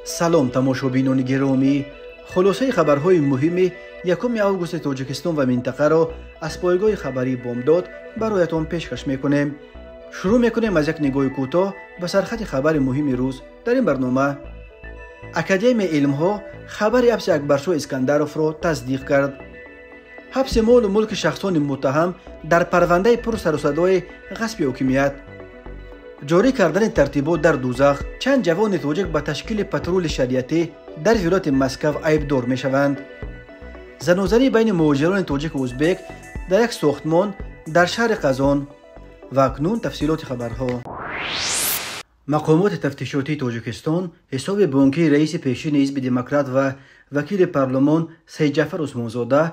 سلام تماشابینان گرامی، خلاصه خبرهای مهم 1 آگوست تاجیکستان و منطقه را از پایگاه خبری بامداد برایتان پیشکش میکنیم. شروع میکنیم از یک نگاه کوتاه به سرخط خبر مهم روز. در این برنامه اکادمی علمها خبر حبس اکبرشاه اسکندروف را تصدیق کرد. حبس مال و ملک شخصان متهم در پرونده پر سر و صدای غصب حاکمیت. جاری کردن ترتیبات در دوزخ. چند جوان تاجیک به تشکیل پترول شریعتی در ولایت مسکو عیبدار می شوند. زنوزنی بین مهاجران تاجیک و ازبک در یک ساختمان در شهر قزان. و اکنون تفصیلات خبرها. مقامات تفتیشاتی تاجیکستان حساب بانکی رئیس پیشین حزب دموکرات و وکیل پارلمان سید جعفر عثمانزاده،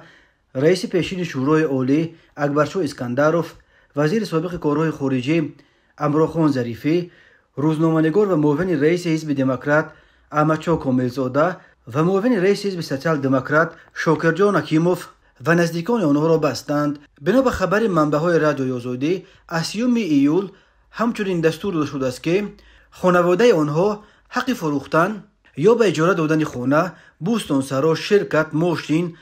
رئیس پیشین شورای عالی اکبرشاه اسکندروف، وزیر سابق کارهای خارجه امراخان ظریفی، روزنامه‌نگار و معاون رئیس حزب دموکرات احمدشاه کاملزاده و معاون رئیس حزب سوسیال دموکرات شاکرجان حکیموف و نزدیکان آنها را بستند. بنا به خبر منبع‌های رادیوی آزادی از 3 ایول همچنین دستور داده شده است که خانواده آنها حق فروختن یا به اجاره دادن خانه، بوستانسرا، شرکت، ماشین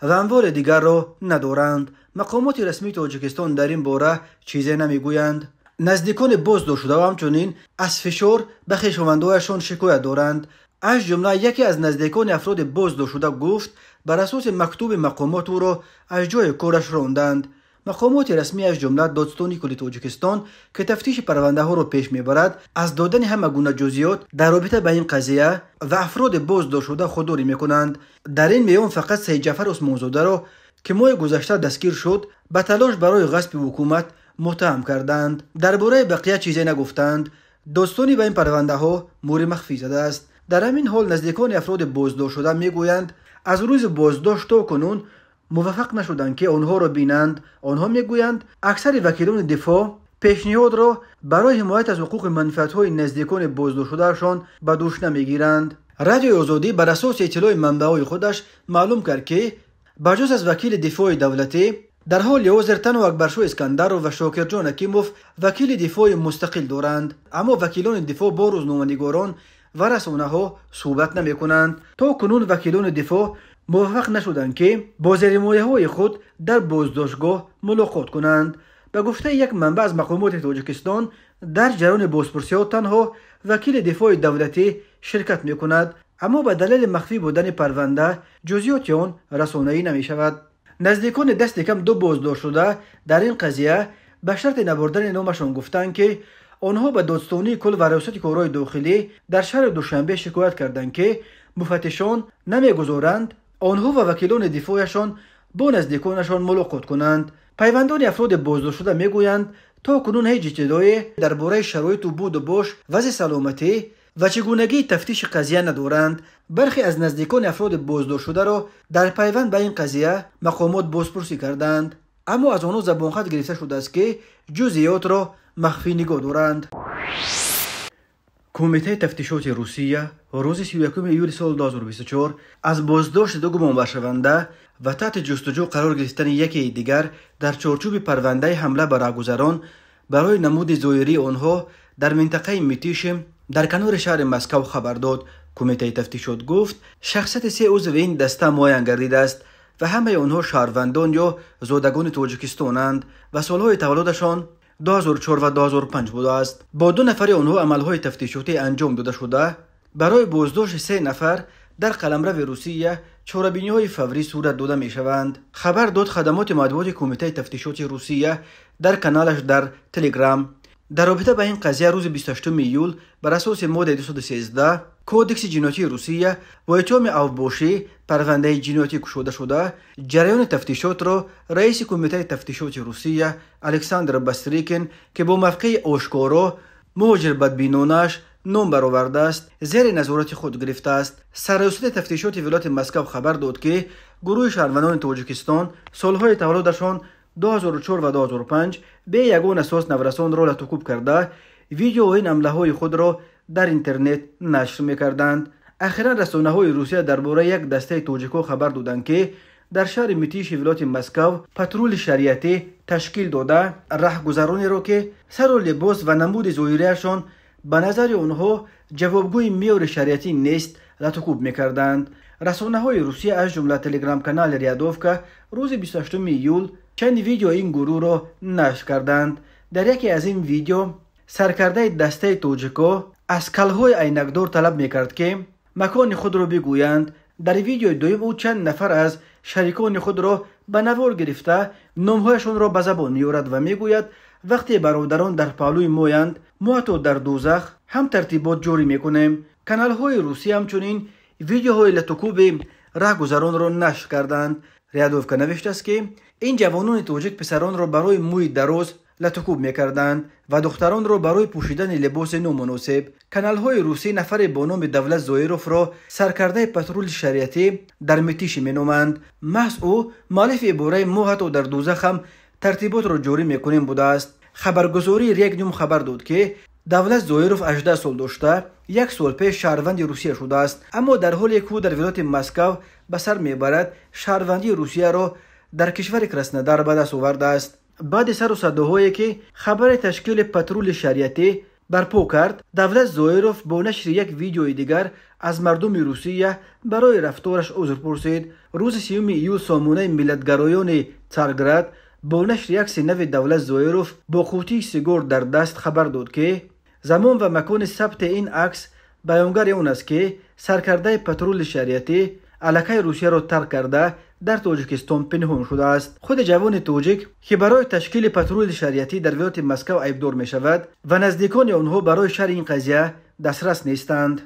و اموال دیگر را ندارند. مقامات رسمی تاجیکستان در این باره چیزی نمیگویند. نزدیکان بازداشت شده و همچنین از فشار به خویشاوندانشان شکایت دارند. از جمله یکی از نزدیکان افراد بازداشت شده گفت بر اساس مکتوب مقامات او را از جای کارش راندند. مقامات رسمی از جمله دادستانی کل تاجیکستان که تفتیش پرونده ها را پیش میبرد از دادن همه گونه جزئیات در رابطه با این قضیه و افراد بازداشت شده خودداری میکنند. در این میان فقط سید جعفر عثمانزاده را که ماه گذشته دستگیر شد به تلاش برای غصب حکومت متهم کردند. درباره بقیه چیزی نگفتند. داستانی به این پرونده ها مور مخفی زده است. در همین حال نزدیکان افراد بازداشت شده میگویند از روز بازداشت تا کنون موفق نشدند که آنها را بینند. آنها میگویند اکثر وکیلان دفاع پیشنهاد را برای حمایت از حقوق منفعت‌های نزدیکان بازداشت شدهشان به دوش نمیگیرند. رادیوی آزادی بر اساس اطلاع منبع‌های خودش معلوم کرد که بجز از وکیل دفاع دولتی در حال حاضر تنها اکبرشاه اسکندروف و شاکرجان حکیموف وکیل دفاع مستقل دارند، اما وکیلان دفاع با روزنامه‌نگاران و رسانه‌ها صحبت نمی‌کنند. تا کنون وکیلان دفاع موفق نشدند که با زیرمایه‌های خود در بازداشتگاه ملاقات کنند. به گفته یک منبع از مقامات تاجیکستان در جریان بازپرسی‌ها تنها وکیل دفاع دولتی شرکت می‌کند، اما به دلیل مخفی بودن پرونده جزئیات آن رسانه‌ای نمی‌شود. نزدیکان دست کم 2 بازداشت شده در این قضیه به شرط نبردن نامشان گفتند که آنها به دادستانی کل و ریاست کارهای داخلی در شهر دوشنبه شکایت کردند که مفتشان نمیگذارند آنها و وکیلان دفاعشان با نزدیکانشان ملاقات کنند. پیوندان افراد بازداشت شده میگویند تا کنون هیچ اطلاعی درباره شرایط بود و باش، وضع سلامتی و چگونگی تفتیش قضیه ندارند. برخی از نزدیکان افراد بازداشت شده را در پیوند به این قضیه مقامات بازپرسی کردند، اما از آنها زبانخط گرفته شده است که جزئیات را مخفی نگاه دارند. کمیته تفتیشات روسیه روز 31 ایول سال 2024 از بازداشت 2 گمان شونده و تحت جستجو قرار گرفتن یکی دیگر در چارچوب پرونده حمله بر راهگذران برای نمود ظاهری آنها در منطقه میتیشم در کنار شهر مسکو خبر داد. کمیته تفتیشات گفت شخصیت 3 عضو این دسته معین گردیده است و همه آنها شهروندان یا زادگان تاجیکستانند و سالهای تولدشان 2004 و 2005 بوده است. با 2 نفر آنها عملهای تفتیشاتی انجام داده شده. برای بازداشت 3 نفر در قلمرو روسیه چاره‌بینی‌های فوری صورت داده می‌شوند. خبر داد خدمات مطبوعاتی کمیته تفتیشات روسیه در کانالش در تلگرام. در رابطه با این قضیه روز 28 ایول بر اساس ماده 213 کودکس جنایتی روسیه با اتهام اوباشی پرونده جنایتی گشوده شده. جریان تفتیشات را رئیس کمیته تفتیشات روسیه الکساندر باستریکین که با موقع آشکارا مهاجر بدبینانش نام برآورده است زیر نظارت خود گرفته است. سرریاست تفتیشات ولایت مسکو خبر داد که گروه شهروندان تاجیکستان سالهای تولدشان 2004 و 2005 به یگان اساس نورسان را لطوکوب کرده ویدیو این حمله های خود را در اینترنت نشر می‌کردند. اخیرا رسانه‌های روسیه درباره یک دسته تاجیک‌ها خبر دادند که در شهر میتیش ولایت مسکو پترول شریعتی تشکیل داده راهگذرانی را که سر و لباس و نمود ظاهریشان به نظر آنها جوابگوی میور شریعتی نیست لطکوب میکردند. رسانه های روسیه از جمله تلگرام کانال ریادوفکا روز 28 ایول چند ویدیو این گروه را نشر کردند. در یکی از این ویدیو سرکرده دسته توجکو از کلهای عینکدار طلب میکرد که مکان خود را بگویند. در ویدیو دوم او چند نفر از شریکان خود را به نوار گرفته نامهایشان را به زبان میآورد و میگوید وقتی برادران در پهلوی مویند ما تو در دوزخ هم ترتیبات جوری میکنیم. کانال های روسی همچنین ویدیوهای لطکوب راهگذران را نشر کردند. ریادوفکا نوشته است که این جوانان توجک پسران را برای موی دراز لطکوب میکردند و دختران را برای پوشیدن لباس نامناسب. کانال های روسی نفر با نام دولت زویروف را سرکرده پترول شریعتی در متیش مینامند. محض او مؤلف عباره ما حتی در دوزخ هم ترتیبات را جوری میکنیم بوده است. خبرگزاری یک نیم خبر داد که دولت زویروف 18 سال داشته، یک سال پیش شهروند روسیه شده است، اما در حالی که او در ولایت مسکو به سر میبرد شهروندی روسیه را در کشور کراسنودار به دست آورده است. بعد سر و صداهایی که خبر تشکیل پترول شریعتی برپا کرد، دولت زویروف با نشر یک ویدیوی دیگر از مردم روسیه برای رفتارش عذر پرسید. روز 3 ایول سامانه ملتگرایان تسارگراد با نشر یک سینه دولت زویروف با قوطی سیگار در دست خبر داد که زمان و مکان ثبت این عکس بیانگر اون است که سرکرده پترول شریعتی علاقه روسیه را ترک کرده در تاجیکستان پنهان شده است. خود جوان توجیک که برای تشکیل پترول شریعتی در ولایت مسکو عیبدار می شود و نزدیکان آنها برای شرح این قضیه دسترس نیستند.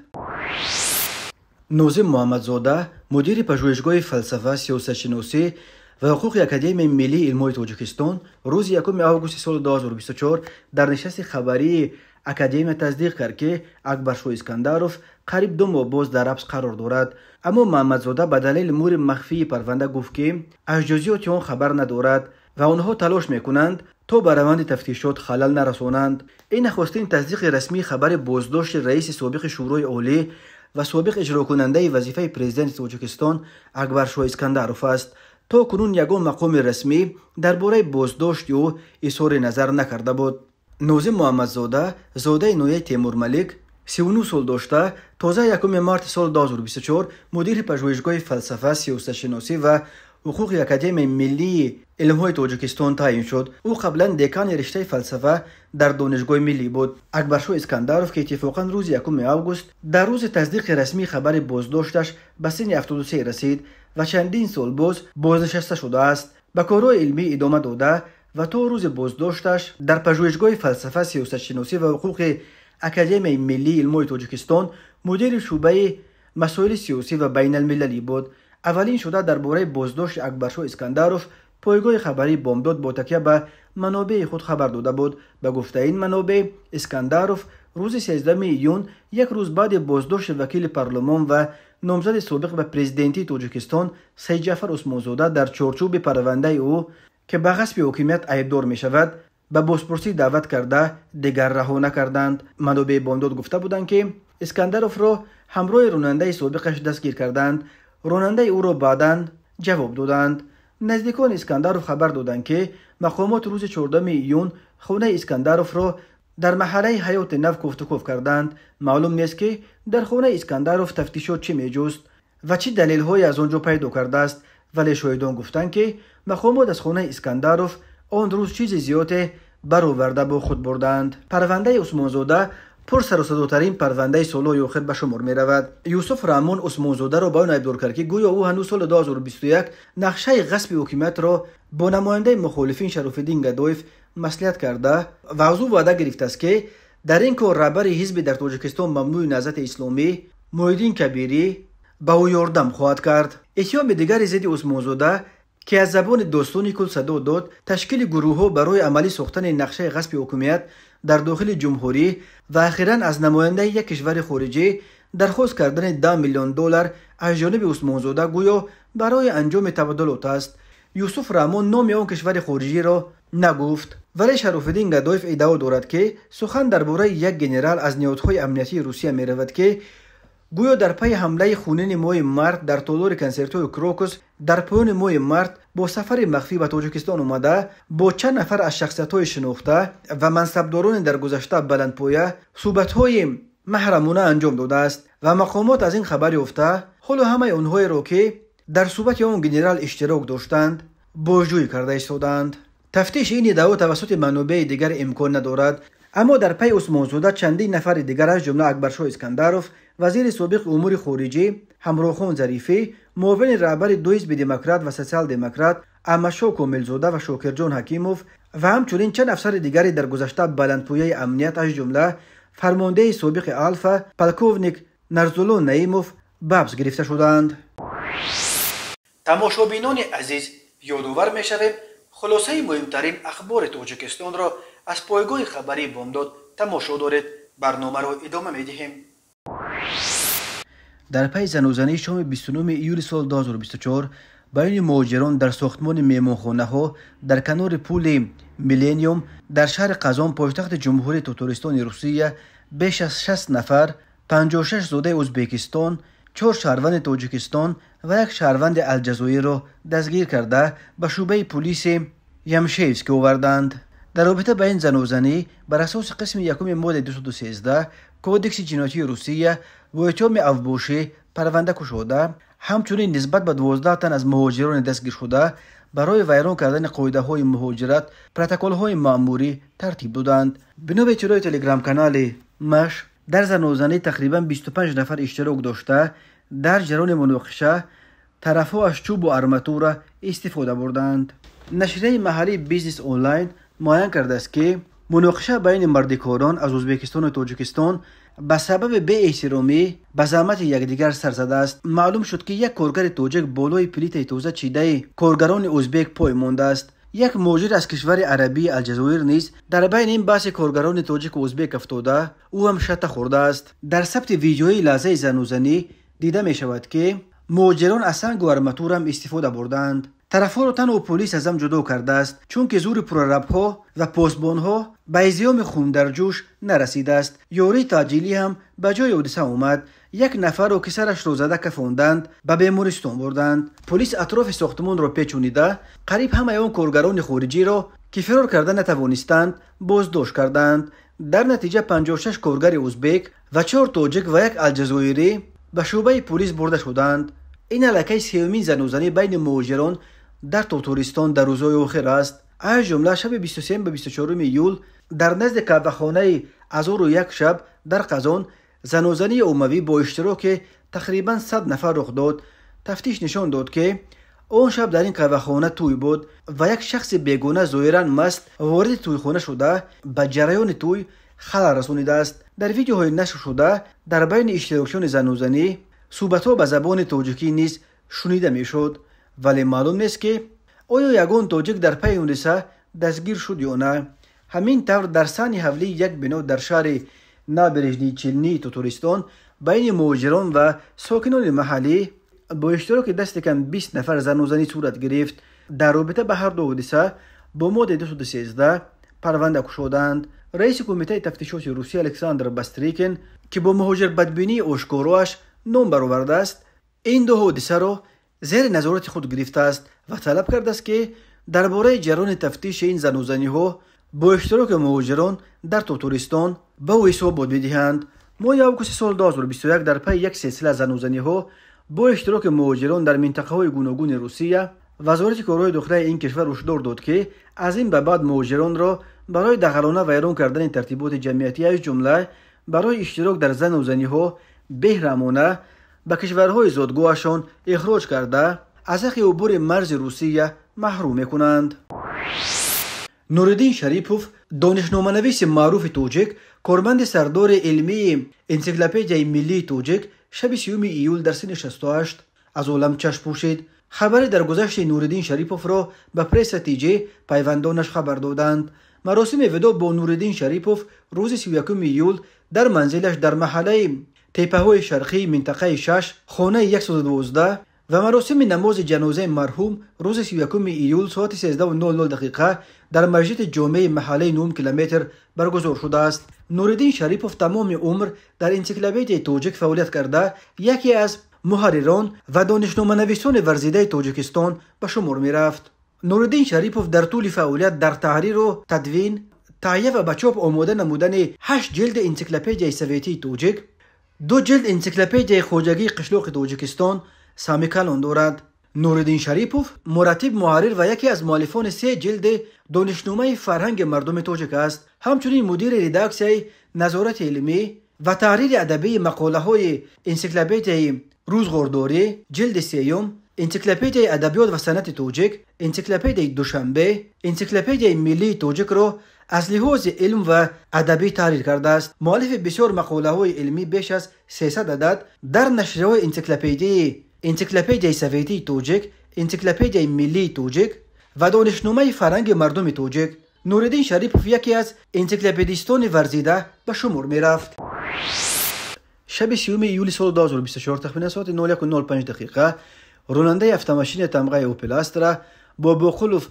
ناظم محمدزاده مدیر پژوهشگاه فلسفه، سیاستشناسی و حقوق اکادمی ملی علمای تاجیکستان روز 1 آگوست سال 2024 در نشست خبری اکادمی تصدیق کرد که اکبرشاه اسکندروف قریب 2 ماه باز در حبس قرار دارد. اما محمدزاده به دلیل امور مخفی پرونده گفت که از جزئیات آن خبر ندارد و آنها تلاش میکنند تا به روند تفتیشات خلل نرسانند. این نخستین تصدیق رسمی خبر بازداشت رئیس سابق شورای عالی و سابق اجرا کننده وظیفه پرزیدنت تاجیکستان اکبرشاه اسکندروف است. تا کنون یگان مقام رسمی درباره بازداشت او اظهار نظر نکرده بود. ناظم محمدزاده زاده نویه تیمور ملیک 39 سال داشته تازه 1 مارس سال 2024 مدیر پژوهشگاه فلسفه، سیاستشناسی و حقوق اکادمی ملی علمهای تاجیکستان تعیین شد. او قبلا دکان رشته فلسفه در دانشگاه ملی بود. اکبرشاه اسکندروف که اتفاقا روز 1 آگوست در روز تصدیق رسمی خبر بازداشتش به سن 73 رسید و چندین سال بازنشسته شده است. به کارهای علمی ادامه داده و تا روز بازداشتش در پژوهشگاه فلسفه، سیاستشناسی و حقوق اکادمی ملی علمای تاجیکستان مدیر شعبه مسائل سیاسی و بین المللی بود. اولین شده درباره بازداشت اکبرشاه اسکندروف پایگاه خبری بامداد با تکیه به منابع خود خبر داده بود. به گفته این منابع اسکندروف روز 13 ایون یک روز بعد بازداشت وکیل پارلمان و نامزد سابق به پرزیدنتی تاجیکستان سید جعفر عثمانزاده در چارچوب پرونده او که به غصب حکومت عیبدار می شود به بازپرسی دعوت کرده دیگر رها نکردند. منابع بامداد گفته بودند که اسکندروف را همراه راننده سابقش دستگیر کردند. راننده او را بعداً جواب دادند. نزدیکان اسکندروف خبر دادند که مقامات روز 14 ایون خانه اسکندروف را در محله حیات نو کوفتکوف کردند. معلوم نیست که در خانه اسکندروف تفتیشات چه میجوست و چه دلیل‌هایی از آنجا پیدا کرده است، ولی شاهدان گفتند که مقامات از خانه اسکندروف آن روز چیز زیادی برآورده با خود بردند. پرونده عثمانزاده پر سر و صداترین پرونده سالهای آخر به شمار می رود. یوسف رحمان عثمانزاده را با آن عیبدار کرد که گویا او هنوز سال 2021 نقشه غصب حکومت را با نماینده مخالفین شراف‌الدین گدایف مصلحت کرده و از او وعده گرفته است که در این کار رهبر حزب در تاجیکستان ممنوع نهضت اسلامی محیدین کبیری به او یاردم خواهد کرد. اتهام دیگر ضد عثمانزاده که از زبان داستانی کل صدا داد تشکیل گروه‌ها برای عملی ساختن نقشه غصب حکومت در داخل جمهوری و اخیراً از نماینده یک کشور خارجی درخواست کردن $10 میلیون از جانب عثمانزاده گویا برای انجام تبادلات است. یوسف رحمان نام آن کشور خارجی را نگفت، ولی شراف‌الدین گدایف ادعا دارد که سخن درباره یک ژنرال از نهادهای امنیتی روسیه می رود که گویا در پی حمله خونین ماه مارت در تالار کنسرتوی کروکوس در پایان ماه مارت با سفر مخفی به تاجیکستان اومده با چند نفر از شخصیت‌های شناخته و منصبداران در گذشته بلندپایه صحبت‌های محرمانه انجام داده است و مقامات از این خبر یافته حالا همه اونهایی را که در صحبت آن گنرال اشتراک داشتند بازجویی کرده ایستادند. تفتیش این ادعا توسط منابع دیگر امکان ندارد، اما در پی عثمانزاده چندین نفر دیگر از جمله اکبرشاه اسکندروف، وزیر سابق امور خارجه، همراهخان ظریفی، معاون رهبر دو حزب دموکرات و سوسیال دموکرات احمدشاه کاملزاده و شاکرجان حکیموف و همچنین چند افسر دیگری در گذشته بلندپایه امنیت از جمله فرمانده سابق آلفا پلکوونیک نرزولون نعیموف به حبس گرفته شدند. تماشابینان عزیز، یادآور می‌شویم خلاصه مهمترین اخبار تاجیکستان را از پایگاه خبری بامداد تماشا دارید. برنامه را ادامه می‌دهیم. در پی زنوزنی شام 29 ایول سال 2024 بین مهاجران در ساختمان میمانخانه‌ها در کنار پل میلینیوم در شهر قزان پایتخت جمهوری تاتارستان روسیه بیش از 60 نفر 56 زاده ازبکستان، 4 شهروند تاجیکستان و 1 شهروند الجزایر را دستگیر کرده به شعبه پلیس یمشیفسک آوردند. در رابطه با این زنوزنی بر اساس قسم یکم ماده 213 کودکس جنایتی روسیه و اتهام افباشی پرونده گشوده، همچنین نسبت به 12 تن از مهاجران دستگیر شده برای ویران کردن قاعده‌های مهاجرت پروتکل‌های مأموری ترتیب دادند. بنا به اطلاع تلگرام کانال مش، در زنوزنی تقریبا 25 نفر اشتراک داشته در جریان مناقشه طرف‌ها از چوب و آرماتور استفاده بردند. نشریه محلی بیزنس آنلاین معین کرده است که مناقشه بین مردکاران از ازبکستان و تاجیکستان به سبب بی احترامی به زحمت یکدیگر سر زده است. معلوم شد که یک کارگر تاجیک بالای پلیت تازه چیده کارگران ازبک پای مانده است. یک مهاجر از کشور عربی الجزایر نیز در بین این بحث کارگران تاجیک و ازبک افتاده، او هم شته خورده است. در ثبت ویدیوی لحظه زنوزنی دیده می شود که مهاجران از سنگ و آرماتور هم استفاده بردند. طرفها را تنها پلیس از هم جدا کرده است، چون که زور پرربها و پاسبانها به ایزیام خون در جوش نرسیده است. یاری تعجیلی هم به جای حادثه اومد. 1 نفر را که سرش را زده کفاندند به بیمارستان بردند. پلیس اطراف ساختمان را پیچونیده قریب همه آن کارگران خارجی را که فرار کرده نتوانستند بازداشت کردند. در نتیجه 56 کارگر ازبک و 4 تاجیک و 1 الجزایری به شعبه پلیس برده شدند. این علاقه سومین زنوزنی بین مهاجران در تاتارستان در روزهای آخر است. از جمله شب 23 به 24 ایول در نزد قهوه‌خانه 1001 شب در قزان زنوزنی عمومی با اشتراک تقریبا 100 نفر رخ داد. تفتیش نشان داد که آن شب در این قهوه‌خانه توی بود و یک شخص بیگانه ظاهراً مست وارد تویخانه شده به جریان توی خلل رسانیده است. در ویدیوهای نشر شده در بین اشتراکیان زنوزنی صحبت‌ها به زبان تاجیکی نیز شنیده میشد، ولی معلوم نیست که آیا یگان تاجیک در پی حادثه دستگیر شد یا نه. همین طور در سن حولی یک بنا در شهر نابرژنی چلنی تاتارستان بین مهاجران و ساکنان محلی با اشتراک دست کم 20 نفر زنوزنی صورت گرفت. در رابطه به هر دو حادثه با ماده 213 پرونده گشودند. رئیس کمیته تفتیشات روسیه الکساندر باستریکین که با مهاجر بدبینی آشکاراش نام برآورده است، این دو حادثه را زیر نظارت خود گرفته است و طلب کرده است که درباره جریان تفتیش این زنوزنی‌ها با اشتراک مهاجران در تاتارستان به او حساب بدهند. ماه آگوست سال 2021 در پی یک سلسله زنوزنی‌ها با اشتراک مهاجران در منطقه‌های گوناگون روسیه، وزارت کارهای داخلی این کشور هشدار داد که از این به بعد مهاجران را برای دخلانه ویران کردن ترتیبات جمعیتی از جمله برای اشتراک در زنوزنی‌ها بهرمانه به کشورهای زادگاهشان اخراج کرده از حق عبور مرز روسیه محروم میکنند. نورالدین شریپوف، دانشنامه‌نویس معروف تاجیک، کارمند سردار علمی انسیکلوپدیای ملی تاجیک، شب 30 ایول در سن 68 از عالم چشم پوشید. خبری در گذشت نورالدین شریپوف را به پرس تیجه پیوندانش خبر دادند. مراسم وداع با نورالدین شریپوف روز 31 ایول در منزلش در محله تپه‌های شرقی منطقه 6 خانه 112 و مراسم نماز جنازه مرحوم روز 31 ایول ساعت 13:00 در مسجد جامع محله 9 کیلومتر برگزار شده است. نورالدین شریپوف تمام عمر در انسیکلوپدیای توجیک فعالیت کرده یکی از محرران و دانشنامه‌نویسان ورزیده تاجیکستان به شمار می رفت. نورالدین شریپوف در طول فعالیت در تحریر و تدوین، تهیه و به چاپ آماده نمودن 8 جلد انسیکلوپدیای سویتی توجیک، 2 جلد انسیکلوپدیای خواجگی قشلاق تاجیکستان سامی کلان دارد. نورالدین شریپوف مرتب محرر و یکی از مؤلفان 3 جلد دانشنامه فرهنگ مردم تاجیک است. همچنین مدیر رداکسیای نظارت علمی و تحریر ادبی مقاله های انسیکلوپدیای روزگارداری جلد 3، انسیکلوپدیای ادبیات و صنعت توجیک، انسیکلوپدیای دوشنبه، انسیکلوپدیای ملی توجیک را از لحاظ علم و ادبی تحریر کرده است. مؤلف بسیار مقاله های علمی بیش از 300 عدد در نشریه‌های انسیکلوپدیای سویتی توجیک، انسیکلوپدیای ملی توجیک و دانشنامه فرهنگ مردم توجیک. نورالدین شریپوف یکی از انسیکلوپدیستان ورزیده به شمار می رفت. شب 30 ایول سال 2024 تخمین ساعت 01:05 راننده автомашین تمغه اوپل استرا با بقولوف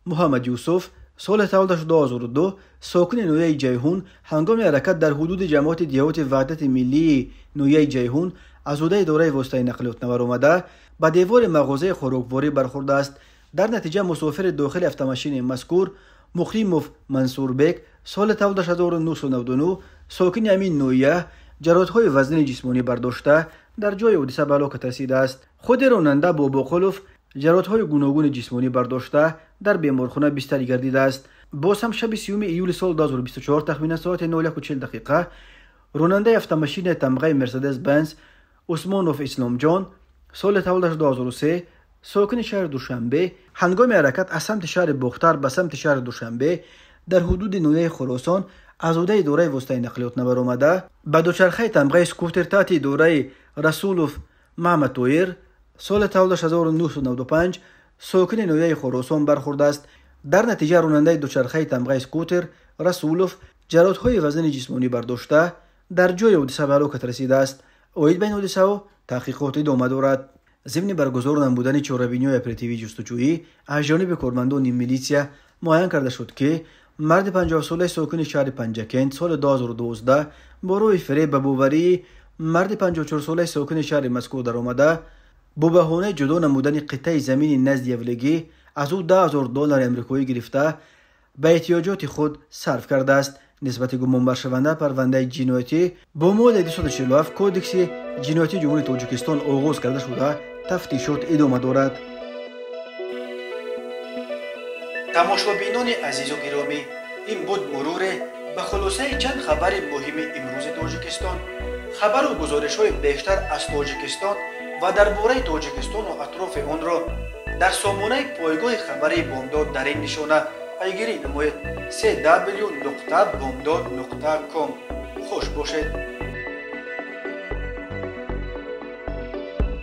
محمد یوسف سال تولدش 2002 ساکن نویه جیهون هنگام حرکت در حدود جماعت دیوت وحدت ملی نویه جیهون از عهده اداره واسطه نقلیات نور آمده به دیوار مغازه خوراکواری برخورده است. در نتیجه مسافر داخل автомашین مذکور مخیموف منصور بیگ سال تولدش 1999 ساکن همین نویه جراحت‌های وزن جسمانی برداشته در جای حادثه به هلاکت رسیده است. خود راننده با بقولوف جراحت‌های گوناگون جسمانی برداشته در بیمارخانه بستری گردیده است. باز هم شب 30 ایول سال 2024 تخمین ساعت 01:40 راننده автомашین تمغه مرسدس بنز عثمانوف اسلام جان سال تولدش 2003 ساکن شهر دوشنبه هنگام حرکت از سمت شهر بختر به سمت شهر دوشنبه در حدود نویه خراسان از عهده اداره واسطه نقلیات نور آمده به دوچرخه تمغه اسکوتر تحت اداره رسولوف محمد طاهر سال تولدش 1995 ساکن نویه خراسان برخورده است. در نتیجه راننده دوچرخه تمغه اسکوتر رسولوف جراحت‌های وزن جسمانی برداشته در جای حادثه به هلاکت رسیده است. اوید بین حادثه و تحقیقات ادامه دارد. ضمن برگزار نمودن چهاربینی اپراتیوی جستجویی از جانب کارمندان میلیسیا معین کرده شد که مرد 50 ساله ساکن شهر پنجکند سال 2012 با روی فریب به باوری مرد 54 ساله ساکن شهر مذکور در آمده با بهانه جدا نمودن قطعه زمین نزد یولگی از او $10,000 امریکایی گرفته به احتیاجات خود صرف کرده است. نسبت گمان شونده پرونده جنایتی با ماده 247 کودکس جنایتی جمهوری تاجیکستان آغاز کرده شده تفتیشات ادامه دارد. تماشابینان عزیز و گرامی، این بود مرور به خلاصه چند خبر مهم امروز تاجیکستان. خبر و گزارش‌های بیشتر از تاجیکستان و درباره تاجیکستان و اطراف آن را در سامانه پایگاه خبری بامداد در این نشانه پیگیری نمایید: www.bomdad.com. خوش باشید.